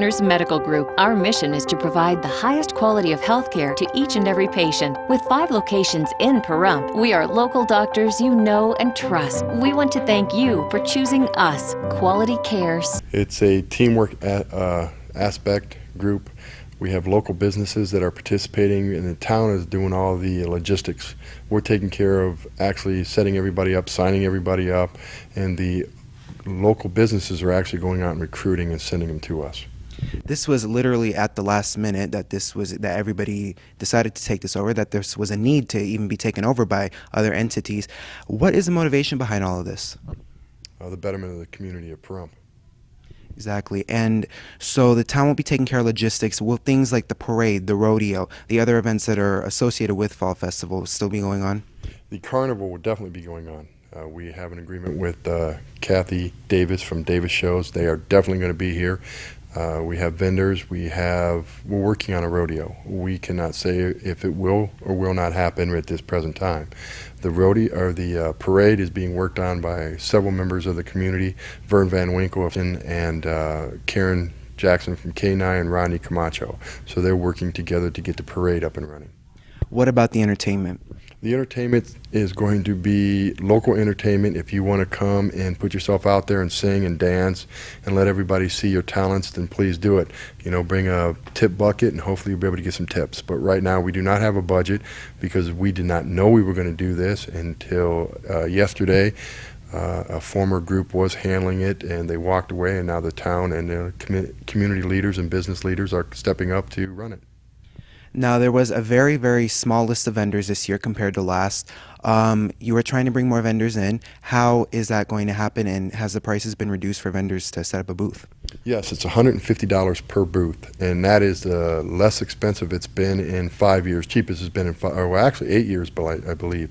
Partners Medical Group. Our mission is to provide the highest quality of healthcare to each and every patient. With 5 locations in Pahrump, we are local doctors you know and trust. We want to thank you for choosing us. Quality cares. It's a teamwork aspect group. We have local businesses that are participating, and the town is doing all the logistics. We're taking care of actually setting everybody up, signing everybody up, and the local businesses are actually going out and recruiting and sending them to us. This was literally at the last minute that everybody decided to take this over, that there was a need to even be taken over by other entities. What is the motivation behind all of this? The betterment of the community of Pahrump. Exactly. And so the town will be taking care of logistics. Will things like the parade, the rodeo, the other events that are associated with Fall Festival still be going on? The carnival will definitely be going on. We have an agreement with Kathy Davis from Davis Shows. They are definitely going to be here. We have vendors. We're working on a rodeo. We cannot say if it will or will not happen at this present time. The rodeo or the parade is being worked on by several members of the community: Vern Van Winkle and Karen Jackson from K9 and Rodney Camacho. So they're working together to get the parade up and running. What about the entertainment? The entertainment is going to be local entertainment. If you want to come and put yourself out there and sing and dance and let everybody see your talents, then please do it. You know, bring a tip bucket and hopefully you'll be able to get some tips. But right now we do not have a budget because we did not know we were going to do this until yesterday. A former group was handling it and they walked away, and now the town and the community leaders and business leaders are stepping up to run it. Now, there was a very, very small list of vendors this year compared to last. You were trying to bring more vendors in. How is that going to happen, and has the prices been reduced for vendors to set up a booth? Yes, it's $150 per booth, and that is the less expensive it's been in 5 years. Cheapest has been in well, actually 8 years, I believe.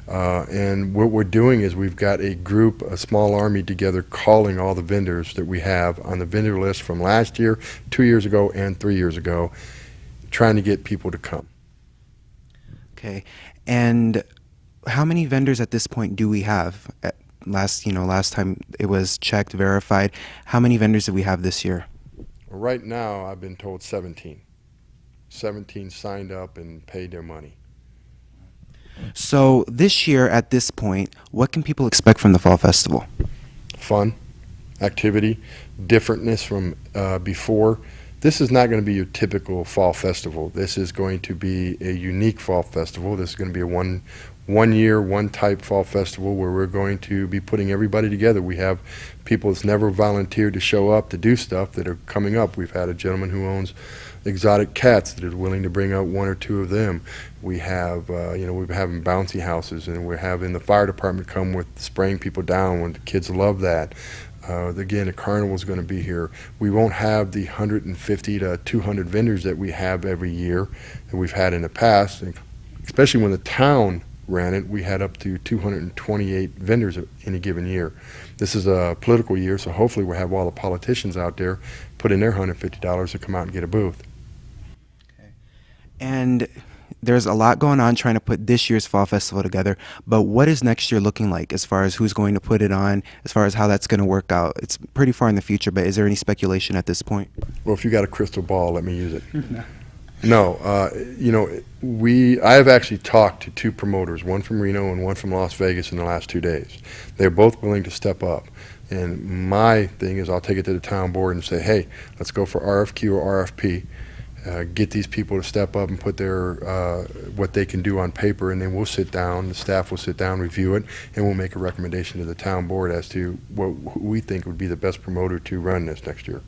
And what we're doing is we've got a group, a small army together, calling all the vendors that we have on the vendor list from last year, 2 years ago, and 3 years ago, trying to get people to come. Okay, and how many vendors at this point do we have? Last time it was checked, verified. How many vendors do we have this year? Well, right now, I've been told 17. 17 signed up and paid their money. So this year, at this point, what can people expect from the Fall Festival? Fun, activity, differentness from before. This is not going to be your typical fall festival. This is going to be a unique fall festival. This is going to be a one year, one type fall festival where we're going to be putting everybody together. We have people that's never volunteered to show up to do stuff that are coming up. We've had a gentleman who owns exotic cats that is willing to bring out 1 or 2 of them. We have, we're having bouncy houses, and we're having the fire department come with spraying people down when the kids love that. Again, the carnival is going to be here. We won't have the 150 to 200 vendors that we have every year that we've had in the past. And especially when the town ran it, we had up to 228 vendors in a given year. This is a political year, so hopefully we'll have all the politicians out there put in their $150 to come out and get a booth. Okay. And there's a lot going on trying to put this year's Fall Festival together, but what is next year looking like as far as who's going to put it on, as far as how that's going to work out? It's pretty far in the future, but is there any speculation at this point? Well, if you got a crystal ball, let me use it. No, I have actually talked to 2 promoters, one from Reno and one from Las Vegas in the last 2 days. They're both willing to step up. And my thing is I'll take it to the town board and say, hey, let's go for RFQ or RFP. Get these people to step up and put their what they can do on paper, and then we'll sit down, the staff will sit down, review it, and we'll make a recommendation to the town board as to who we think would be the best promoter to run this next year.